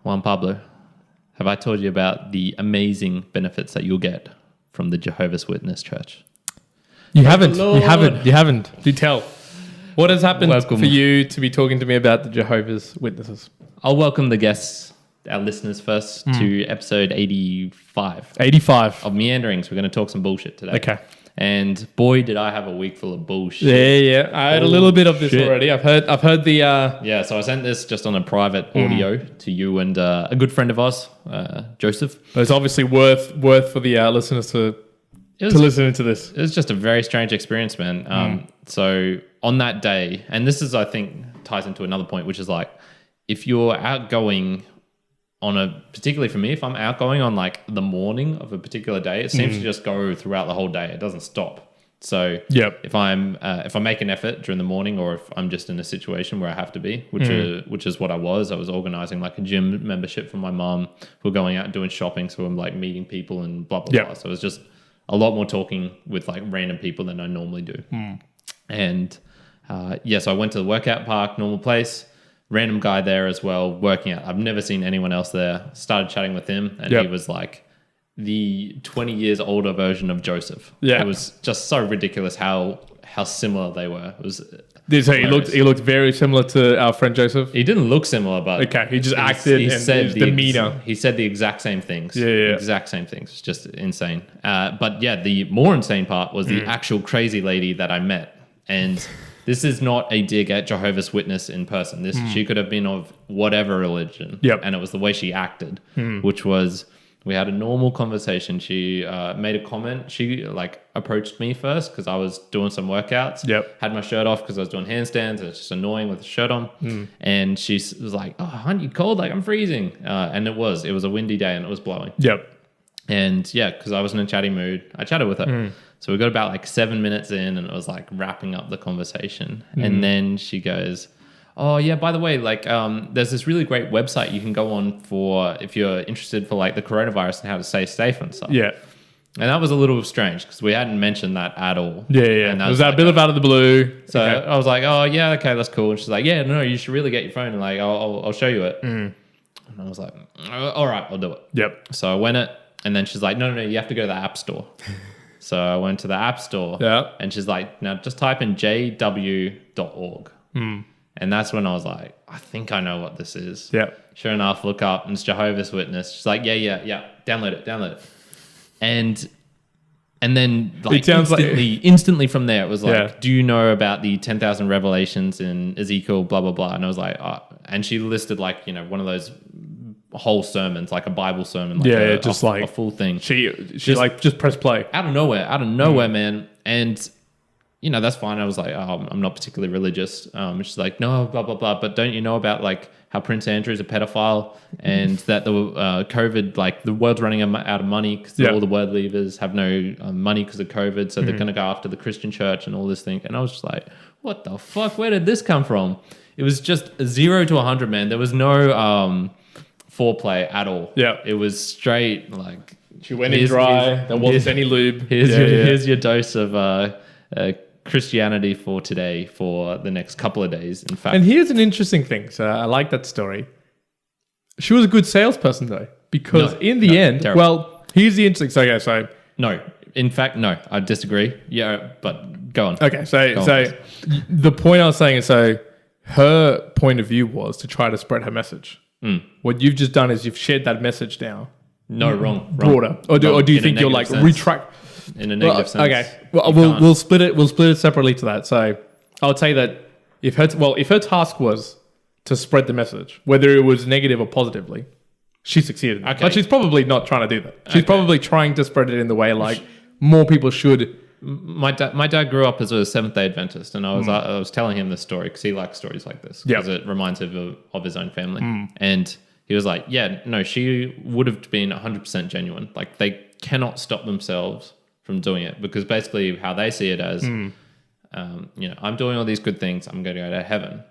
Juan Pablo, have I told you about the amazing benefits that you'll get from the Jehovah's Witness Church? You haven't. Do tell. What has happened for you to be talking to me about the Jehovah's Witnesses? I'll welcome the guests, our listeners first, to episode 85. 85. Of Meanderings. We're going to talk some bullshit today. Okay. And boy, did I have a week full of bullshit. Yeah. I had a little bit of this already. I've heard the... Yeah, so I sent this just on a private audio to you and a good friend of ours, Joseph. But it's obviously worth for the listeners to listen to this. It was just a very strange experience, man. So on that day, and this is, I think, ties into another point, which is like, if you're outgoing particularly for me, if I'm outgoing on like the morning of a particular day, it seems to just go throughout the whole day. It doesn't stop. So if I make an effort during the morning, or if I'm just in a situation where I have to be, which is what I was organizing like a gym membership for my mom. We're going out and doing shopping, so I'm like meeting people and blah blah blah. So it was just a lot more talking with like random people than I normally do. And so I went to the workout park, normal place. Random guy there as well, working out. I've never seen anyone else there. Started chatting with him, and he was like the 20 years older version of Joseph. Yeah. It was just so ridiculous how similar they were. It was so he looked very similar to our friend Joseph? He didn't look similar, but... Okay, he just acted and his demeanor. He said the exact same things. Yeah. Exact same things. It's just insane. But yeah, the more insane part was the actual crazy lady that I met. And... This is not a dig at Jehovah's Witness in person. She could have been of whatever religion. And it was the way she acted, which was, we had a normal conversation. She made a comment. She like approached me first because I was doing some workouts. Had my shirt off because I was doing handstands. It's just annoying with the shirt on. And she was like, "Oh, aren't you cold? Like I'm freezing." And it was a windy day and it was blowing. And yeah, because I was in a chatty mood, I chatted with her. So we got about like 7 minutes in and it was like wrapping up the conversation. And then she goes, "Oh yeah, by the way, like there's this really great website you can go on for if you're interested for like the coronavirus and how to stay safe and stuff." And that was a little strange because we hadn't mentioned that at all. And was that like a bit of out of the blue? So I was like, "Oh yeah, okay, that's cool." And she's like, "Yeah, no, you should really get your phone and like I'll show you it." And I was like, "All right, I'll do it." So I went it, and then she's like, "No, you have to go to the App Store." So I went to the App Store and she's like, "Now just type in jw.org. And that's when I was like, I think I know what this is. Sure enough, look up and it's Jehovah's Witness. She's like, yeah. Download it. And then like instantly from there, it was like, "Do you know about the 10,000 revelations in Ezekiel, blah, blah, blah." And I was like, and she listed like, one of those whole sermons, like a Bible sermon, like a full thing. She just press play out of nowhere, man. And that's fine. I was like, "Oh, I'm not particularly religious." She's like, "No, blah blah blah, but don't you know about like how Prince Andrew is a pedophile and that the COVID, like the world's running out of money because all the world leaders have no money because of COVID, so they're going to go after the Christian church and all this thing." And I was just like, "What the fuck? Where did this come from?" It was just 0 to 100, man. There was no foreplay at all. It was straight like she went in dry. There wasn't any lube. Here's your dose of Christianity for today for the next couple of days. In fact, and here's an interesting thing. So I like that story. She was a good salesperson though, because in the end, terrible. Well, here's the interesting. So no, in fact, no, I disagree. Yeah, but go on. Okay, so the point I was saying is, so her point of view was to try to spread her message. What you've just done is you've shared that message now. No, wrong. Broader. Or do you think you're like retract in a negative sense? Okay. Well, we'll split it. We'll split it separately to that. So I would say that if her task was to spread the message, whether it was negative or positively, she succeeded. Okay. But she's probably not trying to do that. She's probably trying to spread it in the way like more people should. My dad grew up as a Seventh-day Adventist, and I was telling him this story because he likes stories like this because it reminds him of his own family. And he was like, "Yeah, no, she would have been 100% genuine. Like they cannot stop themselves from doing it because basically how they see it as, I'm doing all these good things. I'm going to go to heaven.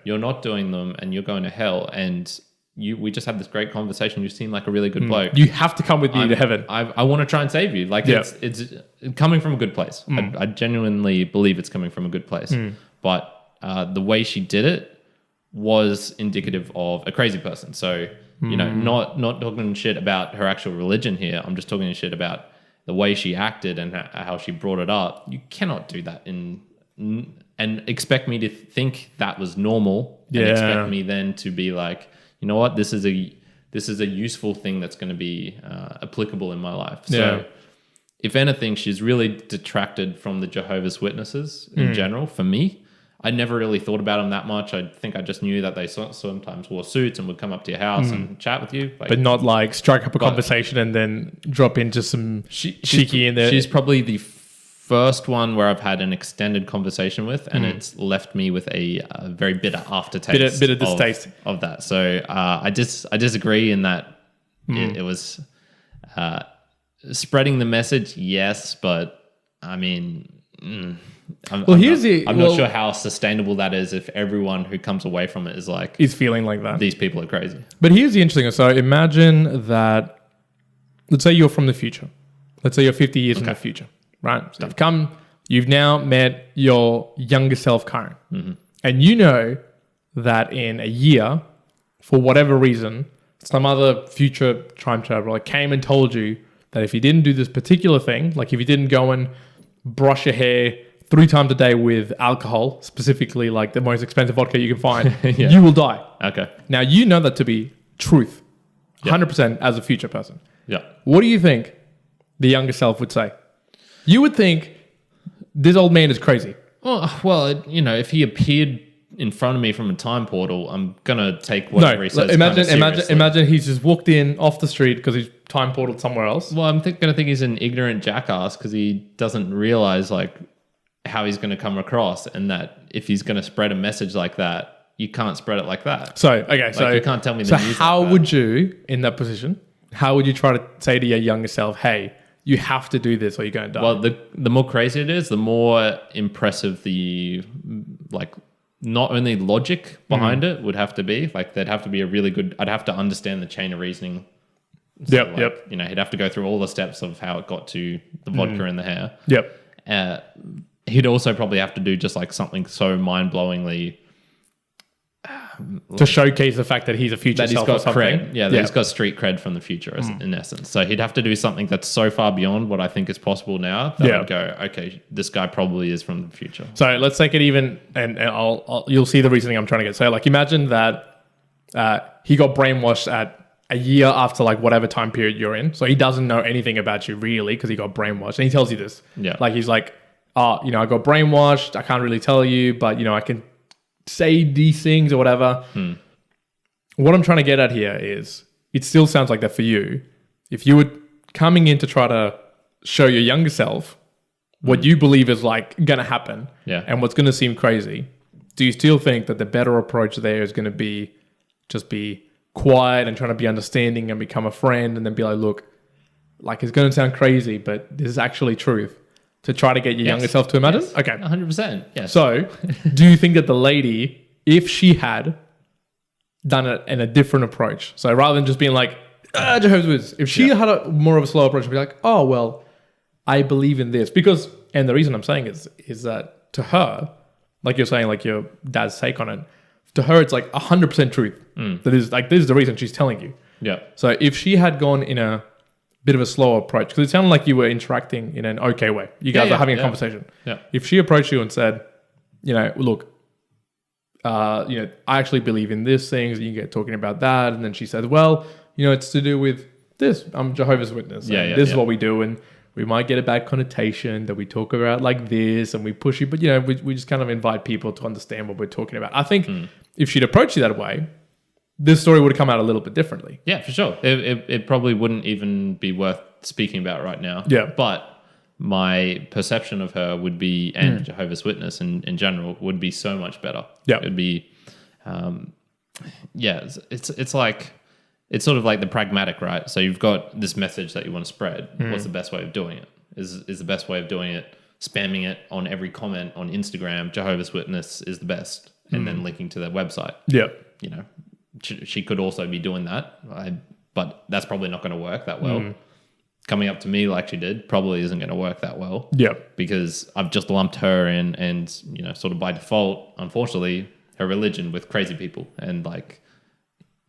You're not doing them, and you're going to hell. And we just had this great conversation. You seem like a really good bloke. You have to come with me to heaven. I want to try and save you. Like it's coming from a good place. I genuinely believe it's coming from a good place. But the way she did it was indicative of a crazy person. So You know, not talking shit about her actual religion here. I'm just talking shit about the way she acted and how she brought it up. You cannot do that and expect me to think that was normal. And expect me then to be like, you know what, this is a useful thing that's going to be applicable in my life. So if anything, she's really detracted from the Jehovah's Witnesses in general for me. I never really thought about them that much. I think I just knew that they sometimes wore suits and would come up to your house and chat with you. But not like strike up a conversation and then drop into some cheeky in there. She's probably the first one where I've had an extended conversation with, and it's left me with a very bitter aftertaste. Bitter distaste of that. So I disagree in that it was spreading the message, yes, but I mean... I'm not sure how sustainable that is if everyone who comes away from it is feeling like that. These people are crazy. But here's the interesting thing. So imagine that, let's say you're from the future. Let's say you're 50 years in the future, right? So you've now met your younger self, Kyrin. And you know that in a year, for whatever reason, some other future time traveler came and told you that if you didn't do this particular thing, like if you didn't go and brush your hair 3 times a day with alcohol, specifically like the most expensive vodka you can find, you will die. Okay. Now, you know that to be truth, 100% as a future person. Yeah. What do you think the younger self would say? You would think this old man is crazy. Well, if he appeared in front of me from a time portal, I'm going to take whatever he says imagine he's just walked in off the street because he's time portaled somewhere else. Well, I'm going to think he's an ignorant jackass because he doesn't realize like how he's going to come across, and that if he's going to spread a message like that, you can't spread it like that. So you can't tell me the news. So how would you, in that position, how would you try to say to your younger self, hey, you have to do this or you're going to die? Well, the more crazy it is, the more impressive the like not only logic behind it would have to be. Like there'd have to be I'd have to understand the chain of reasoning. So Yep. You know, he'd have to go through all the steps of how it got to the vodka in the hair. Yep. He'd also probably have to do just like something so mind-blowingly to showcase the fact that he's a future self or something. Cred. Yeah, he's got street cred from the future in essence. So he'd have to do something that's so far beyond what I think is possible now that I'd go, okay, this guy probably is from the future. So let's take it even, and you'll see the reasoning I'm trying to get. So like imagine that he got brainwashed at a year after like whatever time period you're in. So he doesn't know anything about you really because he got brainwashed. And he tells you this. Yeah. Like he's like, I got brainwashed. I can't really tell you, but I can say these things or whatever. What I'm trying to get at here is it still sounds like that for you. If you were coming in to try to show your younger self what you believe is like going to happen and what's going to seem crazy, do you still think that the better approach there is going to be just be quiet and trying to be understanding and become a friend and then be like, look, like it's going to sound crazy, but this is actually truth? To try to get your younger self to imagine? Yes. Okay. 100%. Yes. So, do you think that the lady, if she had done it in a different approach, so rather than just being like, Jehovah's Witness, if she had a more of a slow approach, she'd be like, oh, well, I believe in this. Because, and the reason I'm saying is that to her, like you're saying, like your dad's take on it, to her, it's like 100% truth. That is like, this is the reason she's telling you. Yeah. So, if she had gone in a bit of a slower approach, because it sounded like you were interacting in an okay way. You guys are having a conversation. Yeah. If she approached you and said, look, I actually believe in this things, and you get talking about that, and then she said, well, it's to do with this. I'm Jehovah's Witness. This is what we do, and we might get a bad connotation that we talk about like this, and we push you, but we just kind of invite people to understand what we're talking about. I think if she'd approached you that way, this story would have come out a little bit differently. Yeah, for sure. It probably wouldn't even be worth speaking about right now. Yeah. But my perception of her would be, and Jehovah's Witness in general, would be so much better. Yeah. It would be, it's like, it's sort of like the pragmatic, right? So you've got this message that you want to spread. What's the best way of doing it? Is the best way of doing it spamming it on every comment on Instagram? Jehovah's Witness is the best. And then linking to their website. Yeah. She could also be doing that, but that's probably not going to work that well. Coming up to me like she did probably isn't going to work that well. Yeah. Because I've just lumped her in and, sort of by default, unfortunately, her religion with crazy people. And like,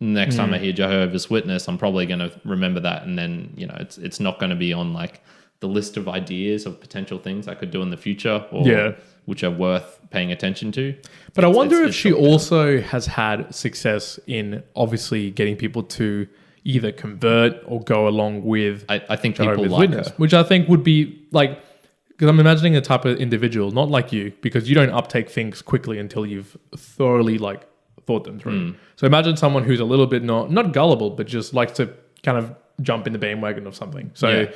next time I hear Jehovah's Witness, I'm probably going to remember that. And then, it's not going to be on like the list of ideas of potential things I could do in the future or which are worth paying attention to. But I wonder if she also has had success in obviously getting people to either convert or go along with I think Jehovah's people like Witness, her. which I think would be like, because I'm imagining a type of individual, not like you, because you don't uptake things quickly until you've thoroughly like thought them through. So imagine someone who's a little bit not gullible, but just likes to kind of jump in the bandwagon of something. So,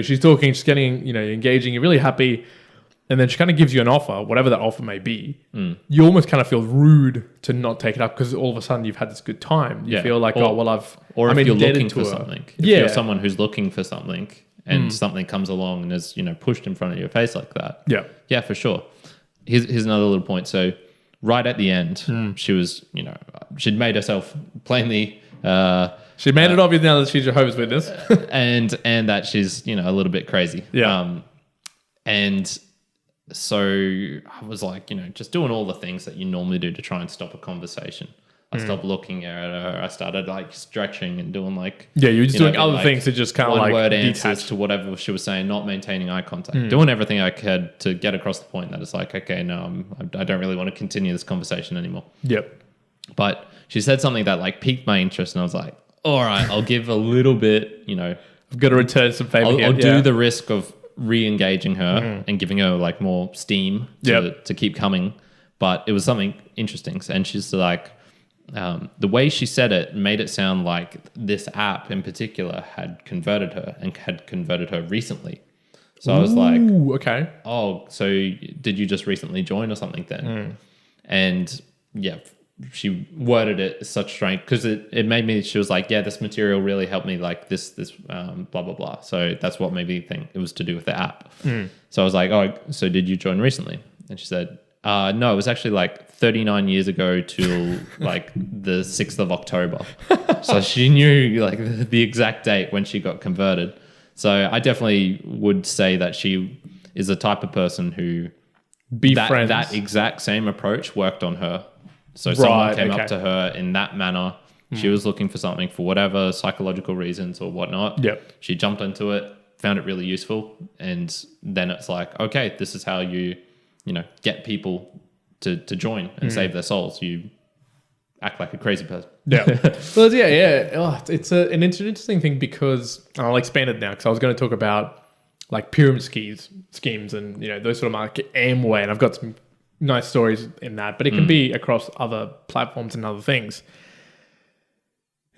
she's talking, she's getting, engaging, you're really happy. And then she kind of gives you an offer, whatever that offer may be. You almost kind of feel rude to not take it up because all of a sudden you've had this good time. You feel like, I'm if you're looking for her. something. If you're someone who's looking for something and something comes along and is, pushed in front of your face like that. Yeah. Yeah, for sure. Here's another little point. So right at the end, she was, she'd made herself plainly... she made it obvious now that she's Jehovah's Witness. and that she's, a little bit crazy. Yeah. And so I was like, just doing all the things that you normally do to try and stop a conversation. I stopped looking at her. I started like stretching and doing like... Yeah, you were just doing other things to just kind of like one-word detach. answers to whatever she was saying, not maintaining eye contact. Doing everything I could to get across the point that it's like, okay, no, I don't really want to continue this conversation anymore. Yep. But she said something that like piqued my interest and I was like, all right, I'll give a little bit, I've got to return some favor here. I'll do the risk of re-engaging her and giving her like more steam to keep coming. But it was something interesting. And she's like, the way she said it made it sound like this app in particular had converted her and had converted her recently. So I was like, okay. Oh, so did you just recently join or something then? And she worded it such strange because it made me, she was like, yeah, this material really helped me like this blah, blah, blah. So that's what made me think it was to do with the app. So I was like, oh, so did you join recently? And she said, no, it was actually like 39 years ago till like the 6th of October. So she knew like the exact date when she got converted. So I definitely would say that she is the type of person who that exact same approach worked on her. So someone came up to her in that manner. She was looking for something for whatever psychological reasons or whatnot. Yep. She jumped into it, found it really useful. And then it's like, okay, this is how you get people to join and save their souls. You act like a crazy person. Yeah. Well, yeah. Oh, it's an interesting thing because I'll expand it now because I was going to talk about like pyramid schemes and, those sort of like Amway. And I've got some nice stories in that, but it can be across other platforms and other things.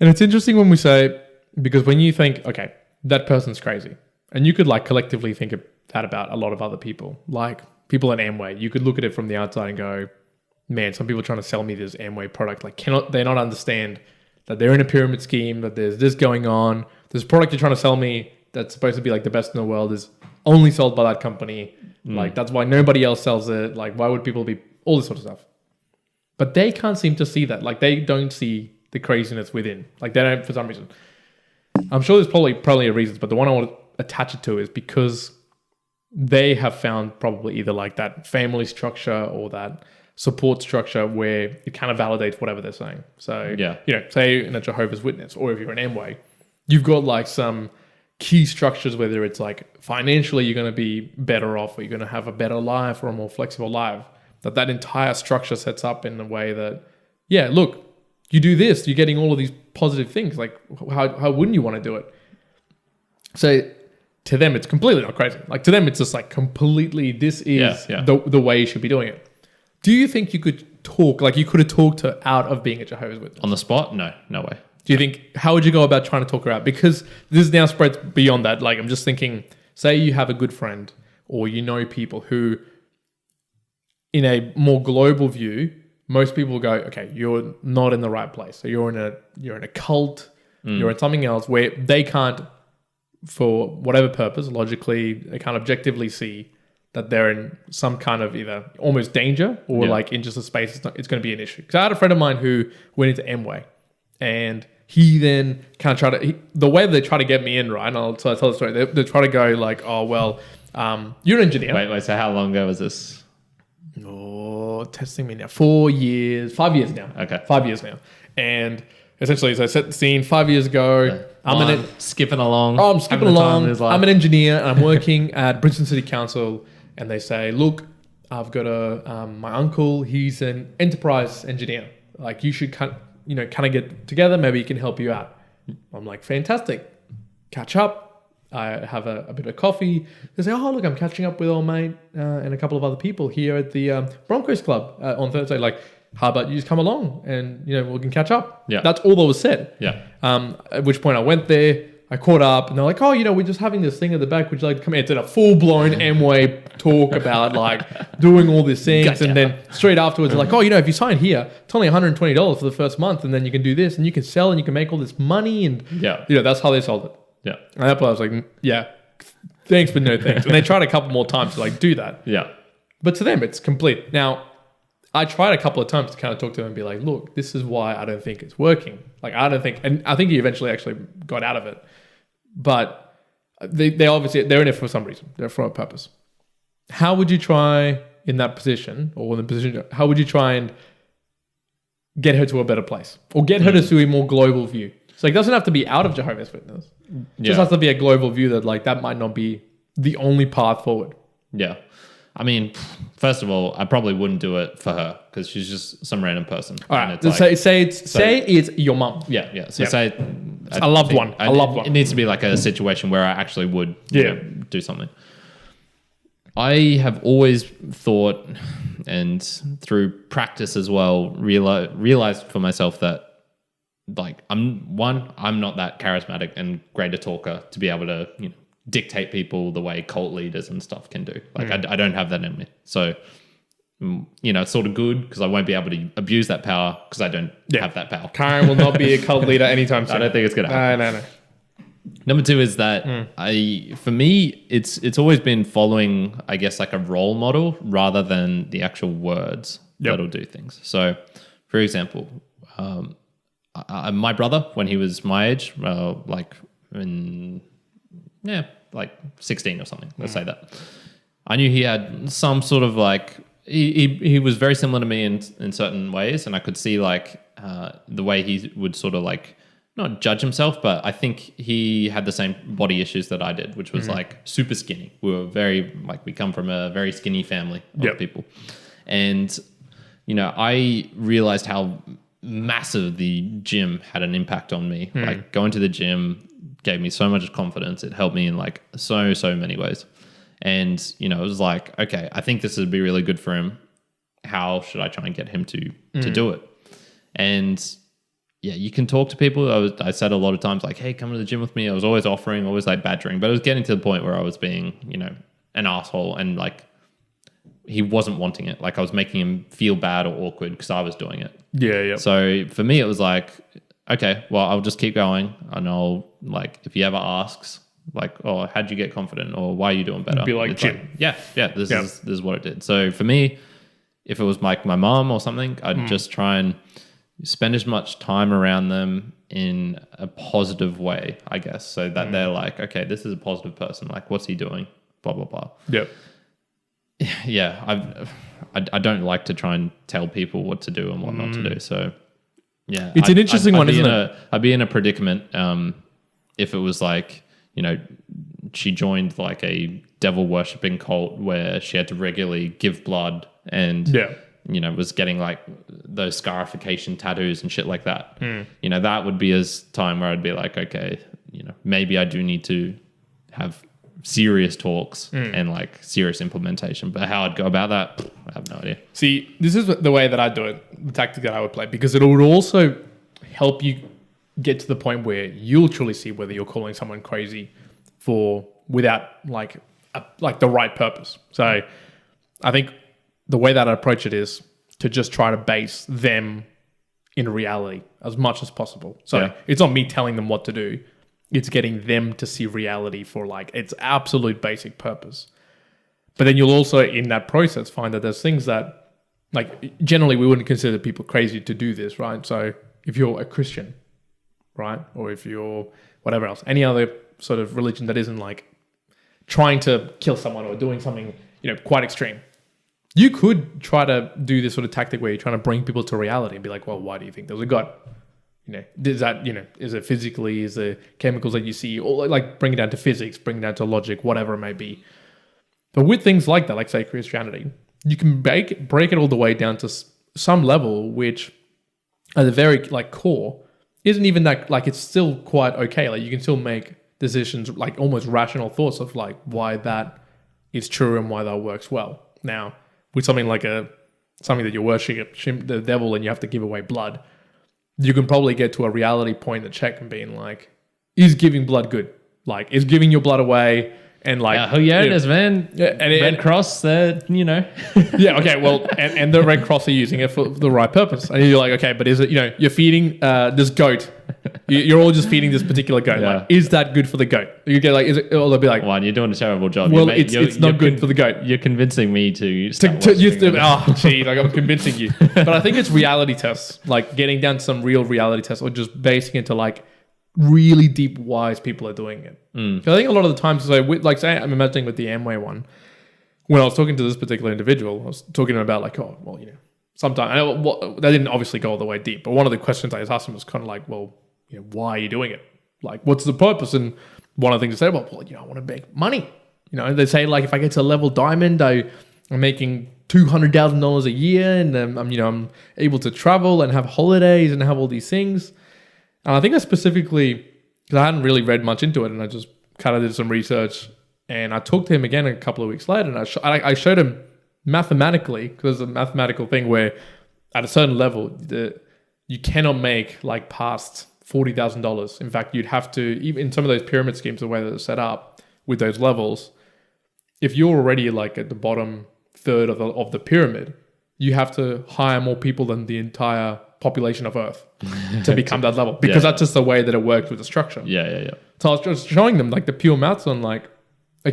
And it's interesting when we say, because when you think, okay, that person's crazy, and you could like collectively think of that about a lot of other people, like people at Amway, you could look at it from the outside and go, man, some people are trying to sell me this Amway product. Like, they not understand that they're in a pyramid scheme, that there's this going on. This product you're trying to sell me that's supposed to be like the best in the world is only sold by that company. Like, that's why nobody else sells it. Like, why would people be... All this sort of stuff. But they can't seem to see that. Like, they don't see the craziness within. Like, they don't, for some reason. I'm sure there's probably a reason, but the one I want to attach it to is because they have found probably either like that family structure or that support structure where it kind of validates whatever they're saying. So, say in a Jehovah's Witness or if you're an Amway, you've got like some key structures, whether it's like financially you're going to be better off or you're going to have a better life or a more flexible life, that entire structure sets up in a way that, look, you do this, you're getting all of these positive things. Like, how wouldn't you want to do it? So to them, it's completely not crazy. Like, to them, it's just like completely, this is the way you should be doing it. Do you think you could talk, like you could have talked her out of being a Jehovah's Witness? On the spot? No way. Do you think, how would you go about trying to talk her out? Because this now spreads beyond that. Like, I'm just thinking, say you have a good friend or people who, in a more global view, most people go, okay, you're not in the right place. So you're in a cult, you're in something else where they can't, for whatever purpose, logically, they can't objectively see that they're in some kind of either almost danger or like in just a space it's going to be an issue. Because I had a friend of mine who went into Amway and he then kind of the way they try to get me in, right? And I'll tell the story. They try to go like, oh, well, you're an engineer. Wait, so how long ago was this? Oh, testing me now. 5 years now. Okay. 5 years now. And essentially, as I set the scene 5 years ago, I'm skipping along. I'm skipping along. I'm an engineer and I'm working at Brisbane City Council, and they say, look, I've got my uncle, he's an enterprise engineer. Like, you should kind of get together. Maybe he can help you out. I'm like, fantastic. Catch up. I have a bit of coffee. They say, oh, look, I'm catching up with old mate and a couple of other people here at the Broncos Club on Thursday. Like, how about you just come along and, we can catch up? Yeah. That's all that was said. Yeah. At which point I went there. I caught up and they're like, oh, we're just having this thing at the back. Would you like to come in? It's a full-blown Amway talk about like doing all these things. Gotcha. And then straight afterwards, they're like, oh, if you sign here, it's only $120 for the first month. And then you can do this and you can sell and you can make all this money. And, that's how they sold it. Yeah. And that point I was like, yeah, thanks, but no thanks. And they tried a couple more times to like do that. Yeah. But to them, it's complete. Now, I tried a couple of times to kind of talk to them and be like, look, this is why I don't think it's working. Like, I think he eventually actually got out of it. But they obviously, they're in it for some reason. They're for a purpose. How would you try in that position, or in the position, how would you try and get her to a better place? Or get her to see a more global view? So it doesn't have to be out of Jehovah's Witness. It just has to be a global view that like that might not be the only path forward. Yeah. I mean, first of all, I probably wouldn't do it for her because she's just some random person. All right. Say it's your mum. Yeah. So say a loved one. It needs to be like a situation where I actually would do something. I have always thought, and through practice as well, realized for myself that like I'm not that charismatic and great a talker to be able to dictate people the way cult leaders and stuff can do. Like I don't have that in me. So, it's sort of good because I won't be able to abuse that power because I don't have that power. Kyrin will not be a cult leader anytime soon. I don't think it's going to happen. No. Number two is that for me, it's always been following, I guess, like a role model rather than the actual words that'll do things. So, for example, my brother, when he was my age, like 16 or something, let's say that. I knew he had some sort of like, he was very similar to me in certain ways, and I could see like the way he would sort of like, not judge himself, but I think he had the same body issues that I did, which was like super skinny. We were very, like, we come from a very skinny family of people. And, I realized how massive the gym had an impact on me. Like going to the gym gave me so much confidence. It helped me in like so many ways. And, it was like, okay, I think this would be really good for him. How should I try and get him to do it? And you can talk to people. I said a lot of times like, hey, come to the gym with me. I was always offering, always like badgering, but it was getting to the point where I was being, an asshole, and like he wasn't wanting it. Like I was making him feel bad or awkward because I was doing it. Yeah. So for me, it was like, okay, well, I'll just keep going, and I'll like, if he ever asks like, oh, how'd you get confident, or why are you doing better? Be like, gym. Like, this is what it did. So for me, if it was like my mom or something, I'd just try and spend as much time around them in a positive way, I guess, so that they're like, okay, this is a positive person. Like, what's he doing? Blah, blah, blah. Yep. Yeah. I don't like to try and tell people what to do and what not to do. So, yeah. It's an interesting one, isn't it? I'd be in a predicament if it was like, she joined like a devil worshipping cult where she had to regularly give blood and was getting like those scarification tattoos and shit like that. That would be a time where I'd be like, okay, maybe I do need to have serious talks and like serious implementation. But how I'd go about that, I have no idea. See, this is the way that I do it, the tactic that I would play, because it would also help you get to the point where you'll truly see whether you're calling someone crazy without like the right purpose. So I think the way that I approach it is to just try to base them in reality as much as possible. So it's not me telling them what to do. It's getting them to see reality for like its absolute basic purpose. But then you'll also, in that process, find that there's things that, like, generally we wouldn't consider people crazy to do this, right? So if you're a Christian, right? Or if you're whatever else, any other sort of religion that isn't like trying to kill someone or doing something, quite extreme. You could try to do this sort of tactic where you're trying to bring people to reality and be like, well, why do you think there's a God? is that, is it physically, is it chemicals that you see, or like bring it down to physics, bring it down to logic, whatever it may be. But with things like that, like say Christianity, you can break it all the way down to some level, which at the very like core isn't even that, like it's still quite okay. Like you can still make decisions, like almost rational thoughts of like why that is true and why that works well. Now, with something like something that you're worshiping the devil and you have to give away blood, you can probably get to a reality point, a check, and being like, is giving blood good? Like, is giving your blood away and like... who it is, man. Yeah, Red Cross, Yeah, okay, well, and the Red Cross are using it for the right purpose. And you're like, okay, but is it, you're feeding this goat. You're all just feeding this particular goat. Yeah. Like, is that good for the goat? You get like, is it? Or they'll be like, "One, you're doing a terrible job." Well, it's not good for the goat. You're convincing me to. Gee, like I'm convincing you. But I think it's reality tests, like getting down to some real reality tests, or just basing it to like really deep whys people are doing it. I think a lot of the times, like say, I'm imagining with the Amway one, when I was talking to this particular individual, I was talking about like, oh, well, sometimes they didn't obviously go all the way deep, but one of the questions I was asking was kind of like, well, why are you doing it? Like, what's the purpose? And one of the things they say, well, I want to make money. They say like, if I get to level diamond, I'm making $200,000 a year, and I'm able to travel and have holidays and have all these things. And I think I specifically, because I hadn't really read much into it, and I just kind of did some research, and I talked to him again a couple of weeks later, and I showed him mathematically, because there's a mathematical thing where at a certain level, you cannot make like past $40,000. In fact, you'd have to, even in some of those pyramid schemes, the way that it's set up with those levels, if you're already like at the bottom third of the pyramid, you have to hire more people than the entire population of Earth to become that level, because that's just the way that it works with the structure. Yeah. So I was just showing them like the pure maths on like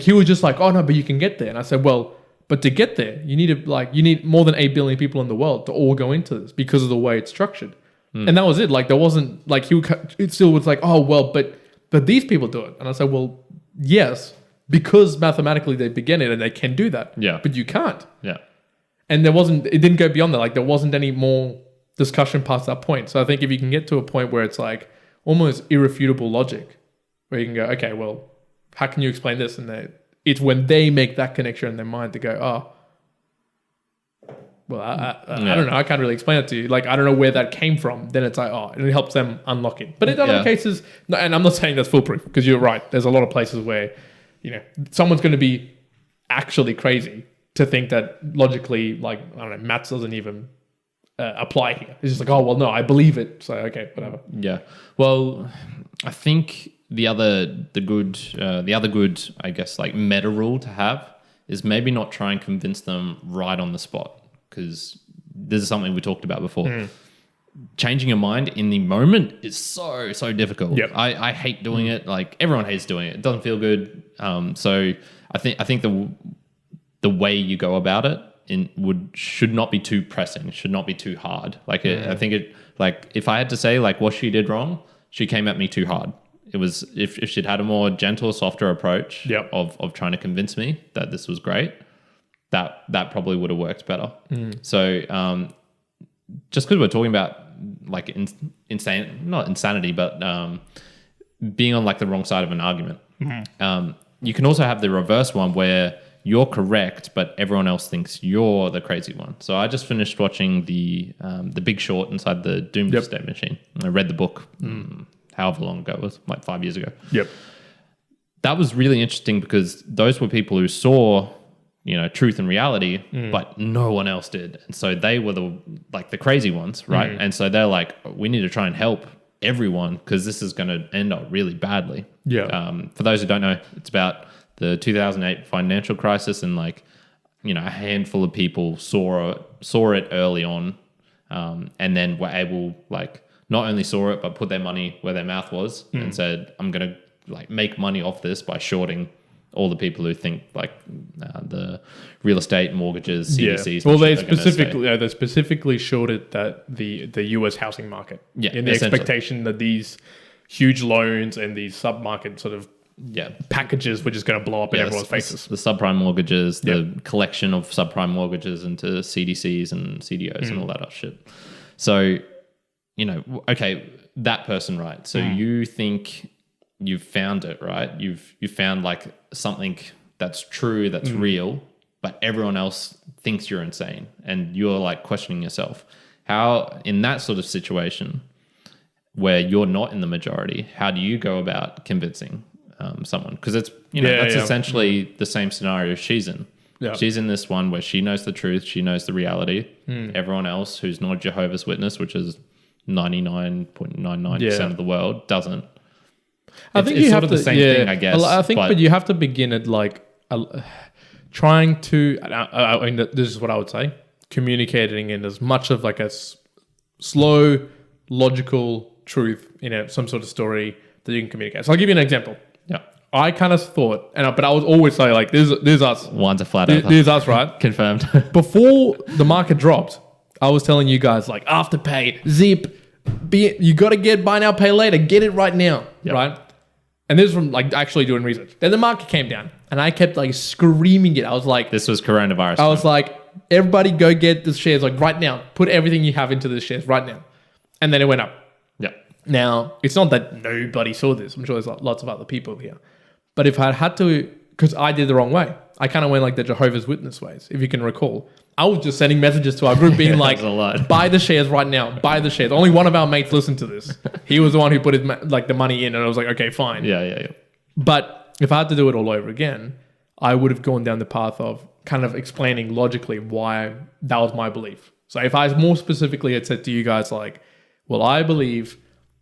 he was just like, oh no, but you can get there. And I said, well, but to get there, you need more than 8 billion people in the world to all go into this because of the way it's structured. And that was it. Like there wasn't like it still was like, oh well, but these people do it. And I said, well, yes, because mathematically they begin it and they can do that. Yeah. But you can't. Yeah. And it didn't go beyond that. Like there wasn't any more discussion past that point. So I think if you can get to a point where it's like almost irrefutable logic, where you can go, okay, well, how can you explain this? And it's when they make that connection in their mind to go, oh, well, I don't know. I can't really explain it to you. Like, I don't know where that came from. Then it's like, and it helps them unlock it. But in other cases, and I'm not saying that's foolproof, because you're right. There's a lot of places where, someone's going to be actually crazy to think that logically, like, I don't know, maths doesn't even apply here. It's just like, oh, well, no, I believe it. So, okay, whatever. Yeah. Well, I think the other good, I guess, like meta rule to have is maybe not try and convince them right on the spot, because this is something we talked about before. Changing your mind in the moment is so difficult. Yep. I hate doing it. Like everyone hates doing it. It doesn't feel good. So I think the way you go about it should not be too pressing. It should not be too hard. Like I think it, like if I had to say like what she did wrong, she came at me too hard. It was if she'd had a more gentle, softer approach of trying to convince me that this was great, that probably would have worked better. So just because we're talking about like not insanity, but being on like the wrong side of an argument, you can also have the reverse one where you're correct, but everyone else thinks you're the crazy one. So I just finished watching the Big Short inside the Doomsday Machine. I read the book however long ago it was, like 5 years ago. Yep. That was really interesting because those were people who saw, truth and reality, but no one else did. And so they were the crazy ones, right? And so they're like, we need to try and help everyone because this is going to end up really badly. Yeah. For those who don't know, it's about the 2008 financial crisis, and like, a handful of people saw it early on, and then were able, like, not only saw it but put their money where their mouth was and said, I'm going to like make money off this by shorting all the people who think like the real estate, mortgages, CDCs. Well, they specifically shorted that the US housing market in the expectation that these huge loans and these sub-market sort of packages were just going to blow up in everyone's faces. The subprime mortgages, the collection of subprime mortgages into CDCs and CDOs and all that other shit. So, okay, that person, right? So you think you've found it, right? You've found like something that's true, that's real, but everyone else thinks you're insane and you're like questioning yourself. How, in that sort of situation where you're not in the majority, how do you go about convincing someone? Because it's, that's essentially the same scenario she's in. Yeah. She's in this one where she knows the truth, she knows the reality. Everyone else who's not a Jehovah's Witness, which is 99.99% of the world, doesn't. I think it's sort of the same thing, I guess. I think, but you have to begin at like trying to. I mean, this is what I would say: communicating in as much of like a slow, logical truth in some sort of story that you can communicate. So I'll give you an example. Yeah, I kind of thought, but I would always say like, "This is us." One's a flat earther. This is us, right? Confirmed. Before the market dropped, I was telling you guys like, Afterpay, Zip, you got to get buy now, pay later. Get it right now, right? And this is from like actually doing research. Then the market came down and I kept like screaming it. I was like, this was coronavirus. I was like, everybody go get the shares like right now. Put everything you have into the shares right now. And then it went up. Yeah. Now, it's not that nobody saw this. I'm sure there's lots of other people here. But if I had to, because I did the wrong way. I kind of went like the Jehovah's Witness ways, if you can recall. I was just sending messages to our group being like, buy the shares right now. Buy the shares. Only one of our mates listened to this. He was the one who put his like the money in and I was like, okay, fine. Yeah. But if I had to do it all over again, I would have gone down the path of kind of explaining logically why that was my belief. So if I more specifically had said to you guys like, well, I believe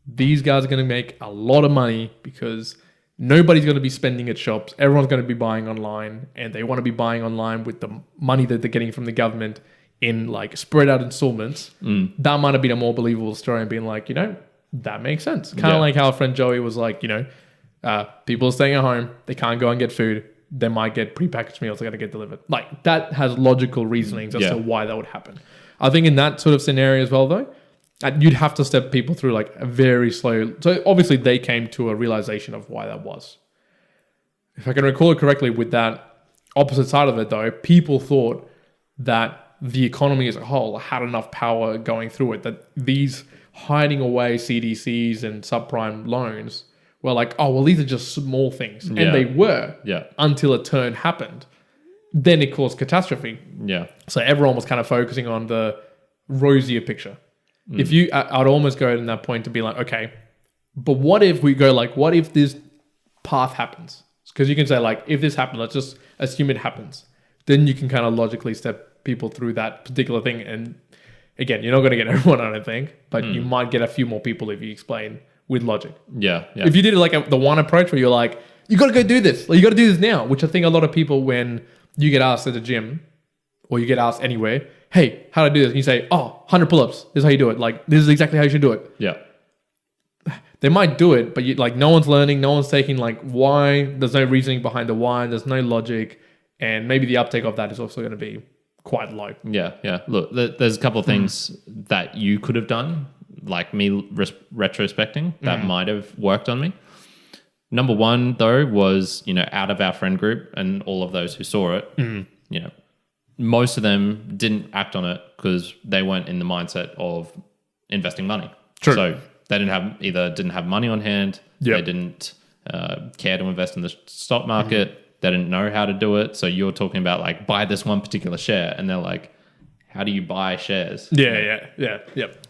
these guys are going to make a lot of money because nobody's going to be spending at shops. Everyone's going to be buying online and they want to be buying online with the money that they're getting from the government in like spread out installments. That might have been a more believable story and being like, that makes sense. Kind of like how our friend Joey was like, people are staying at home. They can't go and get food. They might get prepackaged meals. They're going to get delivered. Like that has logical reasonings as to why that would happen. I think in that sort of scenario as well, though, you'd have to step people through like a very slow. So obviously they came to a realization of why that was. If I can recall it correctly, with that opposite side of it though, people thought that the economy as a whole had enough power going through it, that these hiding away CDCs and subprime loans were like, oh, well, these are just small things. And they were until a turn happened. Then it caused catastrophe. Yeah. So everyone was kind of focusing on the rosier picture. If you, I'd almost go in that point to be like, okay, but what if we go like, what if this path happens? Because you can say like, if this happens, let's just assume it happens. Then you can kind of logically step people through that particular thing. And again, you're not going to get everyone, I don't think, but you might get a few more people if you explain with logic. Yeah. If you did it like the one approach where you're like, you got to go do this, like you got to do this now, which I think a lot of people, when you get asked at the gym or you get asked anywhere, hey, how do I do this? And you say, 100 pull-ups. This is how you do it. Like, this is exactly how you should do it. Yeah. They might do it, but no one's learning. No one's taking like why. There's no reasoning behind the why. There's no logic. And maybe the uptake of that is also going to be quite low. Yeah. Look, there's a couple of things that you could have done, like me retrospecting, that might have worked on me. Number one, though, was, out of our friend group and all of those who saw it, most of them didn't act on it because they weren't in the mindset of investing money. True. So they didn't have money on hand. They didn't care to invest in the stock market. They didn't know how to do it. So you're talking about like, buy this one particular share. And they're like, how do you buy shares? Yeah.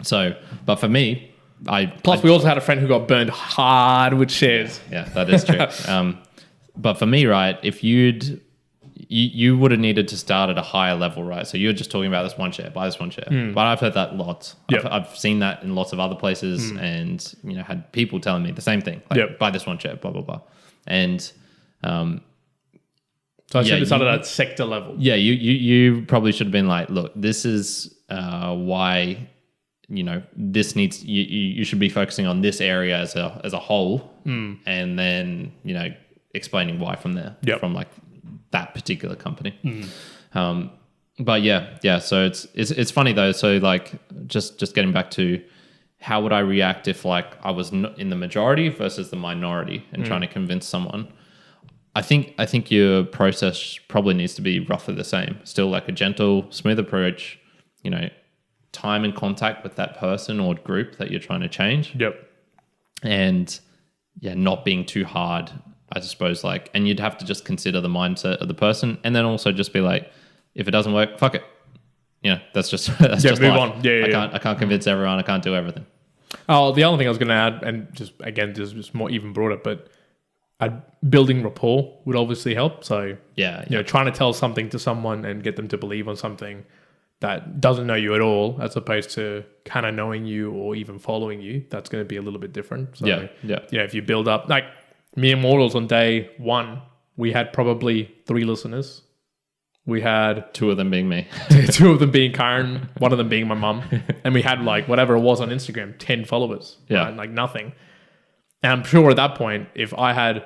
So, but for me, we also had a friend who got burned hard with shares. Yeah, that is true. But for me, right, if you would have needed to start at a higher level, right? So you're just talking about this one share, buy this one share. But I've heard that lots. I've seen that in lots of other places and, had people telling me the same thing. Like, buy this one share, blah, blah, blah. And so I should have started at sector level. Yeah, you probably should have been like, look, this is why, this needs, you should be focusing on this area as a whole. And then, explaining why from there, from like that particular company. But yeah. So it's funny though. So like just getting back to how would I react if like I was in the majority versus the minority and trying to convince someone. I think your process probably needs to be roughly the same. Still like a gentle, smooth approach. time in contact with that person or group that you're trying to change. Yep. And yeah, not being too hard, I suppose, like, and you'd have to just consider the mindset of the person, and then also just be like, if it doesn't work, fuck it. You know, that's just that's just move life. on. Yeah, I can't convince everyone. I can't do everything. Oh, the other thing I was going to add, and just more even broader, but building rapport would obviously help. So Yeah, you know, trying to tell something to someone and get them to believe on something that doesn't know you at all, as opposed to kind of knowing you or even following you, that's going to be a little bit different. So, yeah. You know, if you build up, like Mere Mortals on day 1, we had probably 3 listeners. We had 2 of them being me. 2 of them being Kyrin, 1 of them being my mum. And we had like whatever it was on Instagram, 10 followers. Yeah. Right? Like nothing. And I'm sure at that point, if I had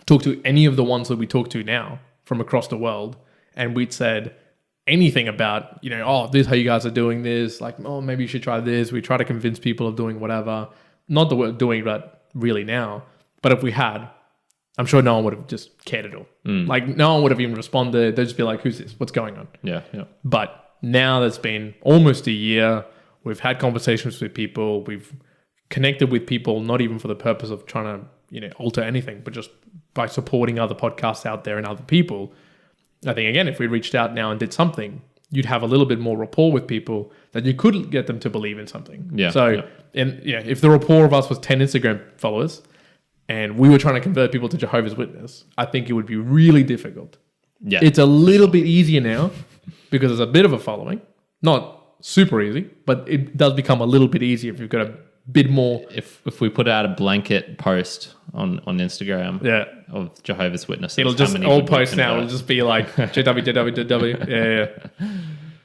talked to any of the ones that we talk to now from across the world, and we'd said anything about, you know, oh, this is how you guys are doing this, like, oh, maybe you should try this. We try to convince people of doing whatever. Not that we're doing that really now, but if we had, I'm sure no one would have just cared at all. Like no one would have even responded. They'd just be like, who's this? What's going on? Yeah. But now that's been almost a year. We've had conversations with people. We've connected with people, not even for the purpose of trying to, you know, alter anything, but just by supporting other podcasts out there and other people. I think, again, if we reached out now and did something, you'd have a little bit more rapport with people that you could get them to believe in something. Yeah. So, and yeah, if the rapport of us was 10 Instagram followers and we were trying to convert people to Jehovah's Witness, I think it would be really difficult. Yeah. It's a little bit easier now because there's a bit of a following. Not super easy, but it does become a little bit easier if you've got a bit more. If we put out a blanket post on Instagram of Jehovah's Witnesses, it'll just all post now. It'll just be like JW. Yeah.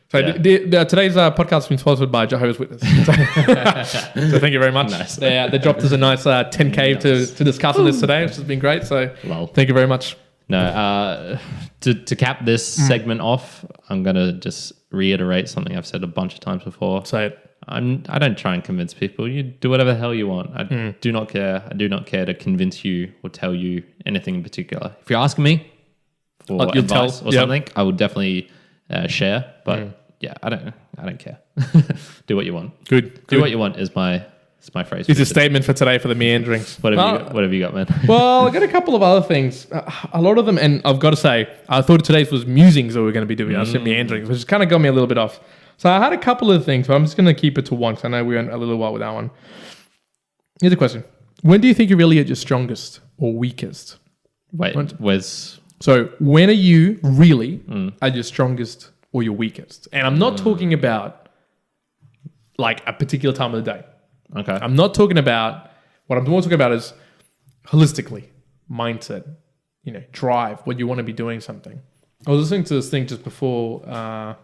So today's podcast has been sponsored by Jehovah's Witness. So thank you very much. Nice. They dropped us a nice 10K to discuss on this today, which has been great. So thank you very much. No, to cap this segment off, I'm going to just reiterate something I've said a bunch of times before. Say it. I don't try and convince people. You do whatever the hell you want. I do not care. I do not care to convince you or tell you anything in particular. If you're asking me for advice or something, I would definitely share. But yeah, I don't care. Do what you want. Good. Do what you want is my phrase. It's a statement for today for the Meanderings. What have you got, man? Well, I got a couple of other things. A lot of them, and I've got to say, I thought today's was musings that we were going to be doing. I said Meanderings, which kind of got me a little bit off. So I had a couple of things, but I'm just going to keep it to one because I know we went a little while with that one. Here's a question. When do you think you're really at your strongest or weakest? Wait, So when are you really at your strongest or your weakest? And I'm not talking about like a particular time of the day. Okay. I'm not talking about, what I'm more talking about is holistically, mindset, you know, drive, what you want to be doing something. I was listening to this thing just before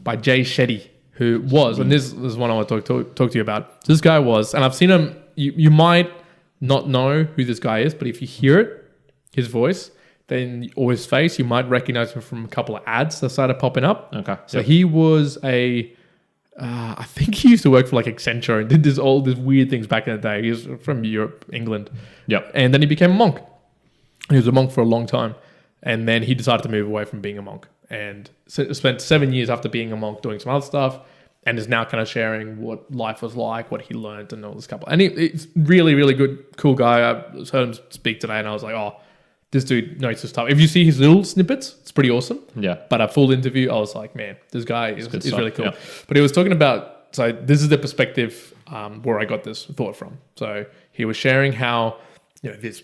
by Jay Shetty, who was, and this is one I want to talk to you about. This guy was, and I've seen him, you might not know who this guy is, but if you hear it, his voice, then or his face, you might recognize him from a couple of ads that started popping up. Okay. So he was I think he used to work for like Accenture and did all these weird things back in the day. He was from Europe, England. Yep. And then he became a monk. He was a monk for a long time. And then he decided to move away from being a monk. And spent 7 years after being a monk doing some other stuff, and is now kind of sharing what life was like, what he learned, and all this couple. And he's really, really good, cool guy. I heard him speak today, and I was like, oh, this dude knows his stuff. If you see his little snippets, it's pretty awesome. Yeah. But a full interview, I was like, man, this guy is really cool. Yeah. But he was talking about, so this is the perspective where I got this thought from. So he was sharing how, you know, this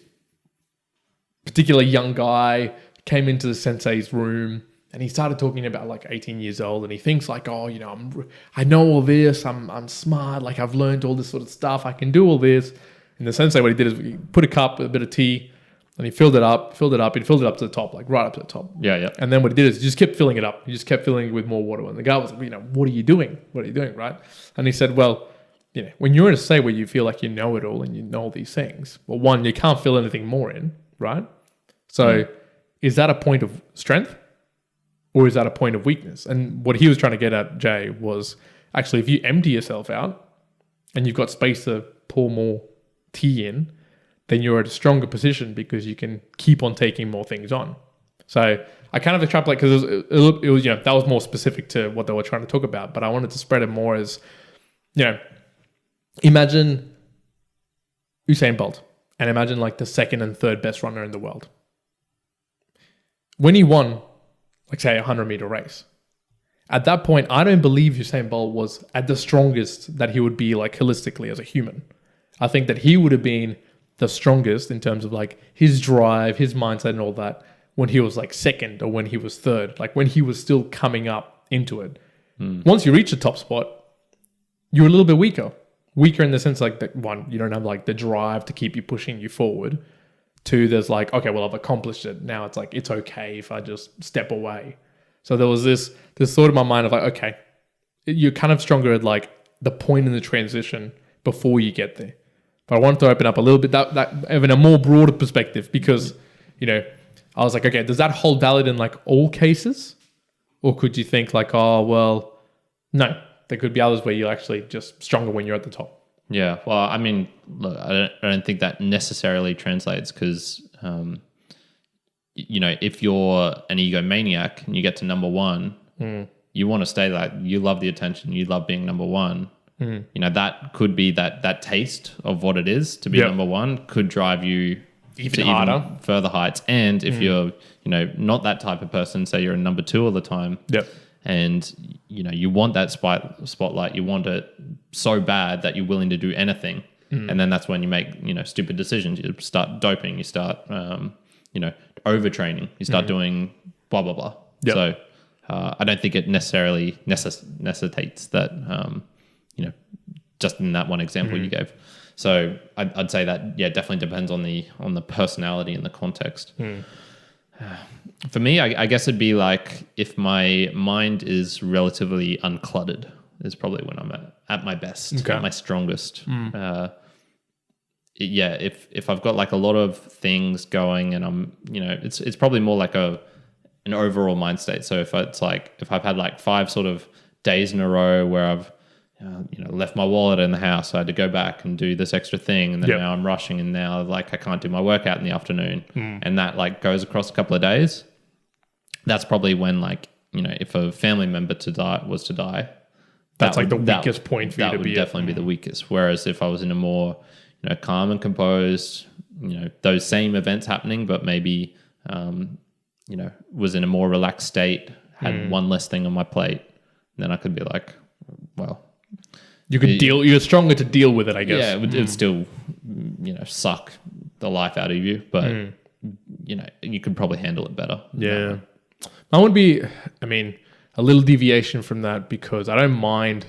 particular young guy came into the sensei's room. And he started talking about like 18 years old, and he thinks like, oh, you know, I know all this. I'm smart. Like I've learned all this sort of stuff. I can do all this. And the sensei, what he did is he put a cup with a bit of tea, and he filled it up. He filled it up to the top, like right up to the top. Yeah. And then what he did is he just kept filling it up. He just kept filling it with more water. And the guy was like, you know, what are you doing? What are you doing, right? And he said, well, you know, when you're in a state where you feel like you know it all and you know all these things, well, one, you can't fill anything more in, right? So is that a point of strength? Or is that a point of weakness? And what he was trying to get at, Jay, was actually if you empty yourself out and you've got space to pour more tea in, then you're at a stronger position because you can keep on taking more things on. So I kind of extrapolate because it was that was more specific to what they were trying to talk about. But I wanted to spread it more as, imagine Usain Bolt and imagine like the second and third best runner in the world. When he won, like say 100-meter race, at that point, I don't believe Usain Bolt was at the strongest that he would be like holistically as a human. I think that he would have been the strongest in terms of like his drive, his mindset and all that when he was like second or when he was third, like when he was still coming up into it. Once you reach the top spot, you're a little bit weaker. Weaker in the sense like that one, you don't have like the drive to keep you pushing you forward. Two, there's like, okay, well, I've accomplished it. Now it's like, it's okay if I just step away. So there was this thought in my mind of like, okay, you're kind of stronger at like the point in the transition before you get there. But I wanted to open up a little bit that in a more broader perspective because, I was like, okay, does that hold valid in like all cases? Or could you think like, oh, well, no, there could be others where you're actually just stronger when you're at the top. Yeah, well, I mean, look, I don't think that necessarily translates because, if you're an egomaniac and you get to number one, you want to stay like you love the attention, you love being number one. That could be that taste of what it is to be number one could drive you even harder, even further heights. And if you're, not that type of person, say you're a number two all the time. Yep. And, you want that spotlight, you want it so bad that you're willing to do anything. And then that's when you make, stupid decisions. You start doping, you start, overtraining, you start doing blah, blah, blah. Yep. So I don't think it necessarily necessitates that, just in that one example you gave. So I'd say that, definitely depends on the personality and the context. For me, I guess it'd be like if my mind is relatively uncluttered is probably when I'm at my best, at my strongest. If I've got like a lot of things going and I'm, it's probably more like an overall mind state. So if I've had like 5 sort of days in a row where I've, left my wallet in the house, so I had to go back and do this extra thing, and then now I'm rushing, and now like I can't do my workout in the afternoon, and that like goes across a couple of days. That's probably when like if a family member was to die, that's like the weakest point for you to be. That would definitely be the weakest. Whereas if I was in a more calm and composed, those same events happening, but maybe was in a more relaxed state, had one less thing on my plate, then I could be like, well. You're stronger to deal with it, I guess. Yeah, it would still, suck the life out of you, but, you could probably handle it better. Yeah. I would be, a little deviation from that because I don't mind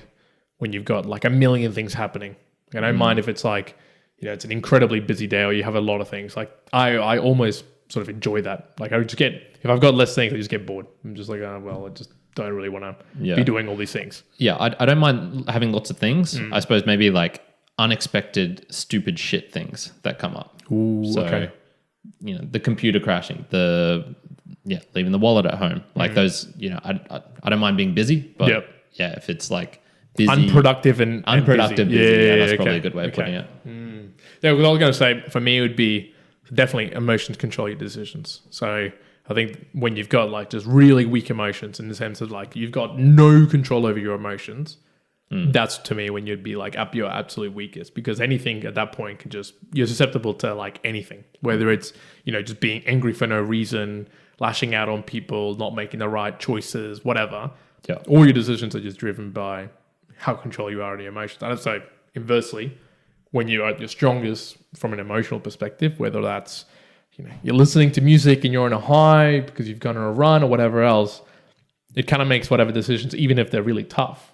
when you've got like a million things happening. I don't mind if it's like, it's an incredibly busy day or you have a lot of things. Like I almost sort of enjoy that. Like I would just if I've got less things, I just get bored. I'm just like, oh, well, I just don't really want to be doing all these things. Yeah, I don't mind having lots of things. I suppose maybe like unexpected, stupid shit things that come up. Ooh, so, okay. The computer crashing, leaving the wallet at home. Like those, I don't mind being busy, but if it's like busy. Unproductive and busy. Yeah, that's probably a good way of putting it. Yeah, what I was going to say, for me, it would be definitely emotions control your decisions. So I think when you've got like just really weak emotions in the sense of like you've got no control over your emotions, that's to me when you'd be like up your absolute weakest because anything at that point you're susceptible to like anything, whether it's, just being angry for no reason, lashing out on people, not making the right choices, whatever. Yeah. All your decisions are just driven by how control you are in your emotions. And so inversely, when you're at your strongest from an emotional perspective, whether that's, you're listening to music and you're on a high because you've gone on a run or whatever else, it kind of makes whatever decisions, even if they're really tough,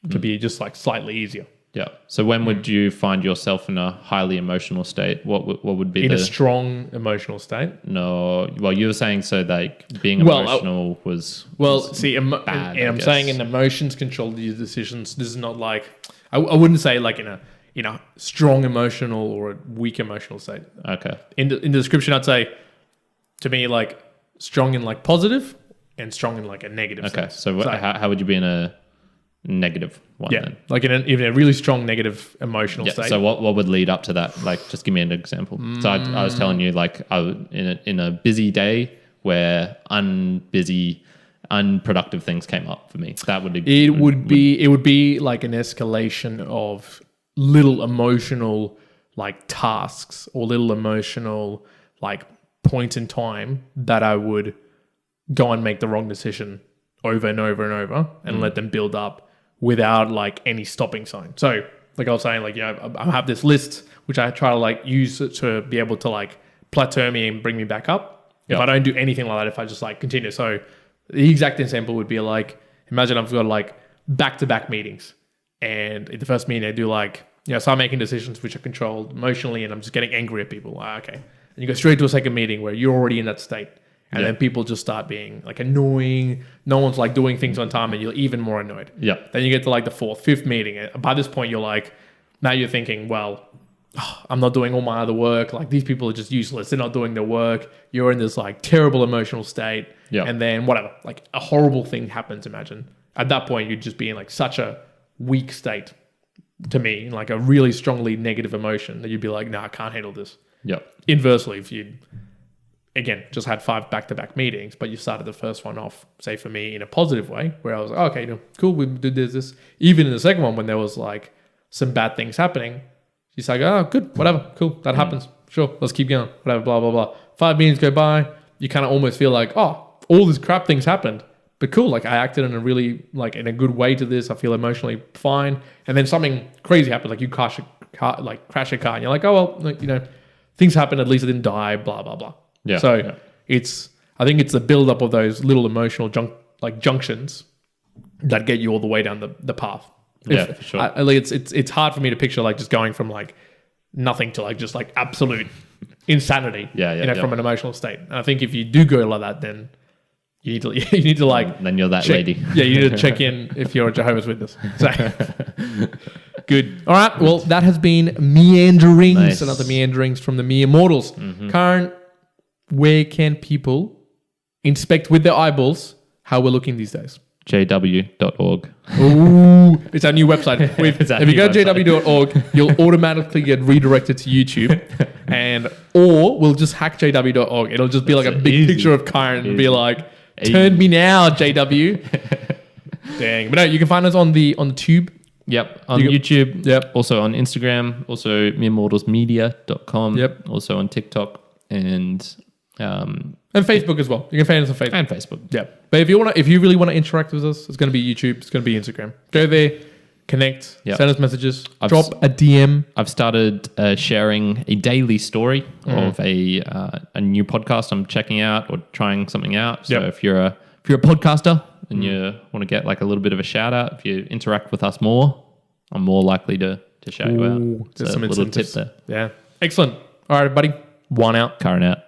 to be just like slightly easier. Yeah. So when would you find yourself in a highly emotional state? What would be a strong emotional state? No. Well, you were saying so like being emotional was bad, I'm saying in emotions control your decisions. This is not like I wouldn't say like in a strong emotional or a weak emotional state. Okay. In the description, I'd say to me like strong in like positive and strong in like a negative sense. So how would you be in a negative one then? Like even a really strong negative emotional state. So what would lead up to that? Like just give me an example. So I was telling you like in a busy day where unproductive things came up for me. That would it would be like an escalation of little emotional like tasks or little emotional like points in time that I would go and make the wrong decision over and over and over and let them build up without like any stopping sign. So like I was saying, like, I have this list which I try to like use to be able to like plateau me and bring me back up. If I don't do anything like that, if I just like continue. So the exact example would be like, imagine I've got like back-to-back meetings, and in the first meeting I do like, start making decisions which are controlled emotionally, and I'm just getting angry at people. Okay. And you go straight to a second meeting where you're already in that state. And then people just start being like annoying. No one's like doing things on time, and you're even more annoyed. Yeah. Then you get to like the fourth, fifth meeting. And by this point, you're like, now you're thinking, well, I'm not doing all my other work. Like these people are just useless. They're not doing their work. You're in this like terrible emotional state. Yeah. And then whatever, like a horrible thing happens. Imagine at that point, you'd just be in like such a weak state to me, like a really strongly negative emotion that you'd be like, no, I can't handle this. Yeah. Inversely, if you again just had 5 back-to-back meetings, but you started the first one off, say for me, in a positive way, where I was like, oh, okay, cool, we did this. Even in the second one, when there was like some bad things happening, she's like, oh, good, whatever, cool, that happens. Sure, let's keep going, whatever, blah, blah, blah. 5 meetings go by, you kind of almost feel like, oh, all this crap things happened, but cool, like I acted in a really, like in a good way to this. I feel emotionally fine. And then something crazy happened, like you crash a car, and you're like, oh, well, like, things happen, at least I didn't die, blah, blah, blah. Yeah. So I think it's the build-up of those little emotional junctions that get you all the way down the path. Yeah, for sure. It's hard for me to picture like just going from like nothing to like just like absolute insanity. From an emotional state. And I think if you do go like that, then you need to like then you're that lady. Yeah, you need to check in if you're a Jehovah's Witness. So good. All right. Well, that has been Meanderings, Nice. Another Meanderings from the Mere Mortals. Kyrin, where can people inspect with their eyeballs how we're looking these days? jw.org. Ooh, it's our new website. It's our If you new go to jw.org, you'll automatically get redirected to YouTube, or we'll just hack jw.org. It'll just be like a big picture of Kyrin and be like, "Turn me now, JW." Dang, but no, you can find us on the tube. Yep, on YouTube. Yep. Also on Instagram. Also meremortalsmedia.com. Yep. Also on TikTok and Facebook as well. You can find us on Facebook. And Facebook. Yeah. But if you really want to interact with us, it's going to be YouTube. It's going to be Instagram. Go there, connect, Yep. send us messages, drop a DM. I've started sharing a daily story of a new podcast I'm checking out or trying something out. So if you're a podcaster and you want to get like a little bit of a shout out, if you interact with us more, I'm more likely to shout you out. There's So some a little tip incentives there. Yeah. Excellent. All right, buddy. One out. Kyrin out.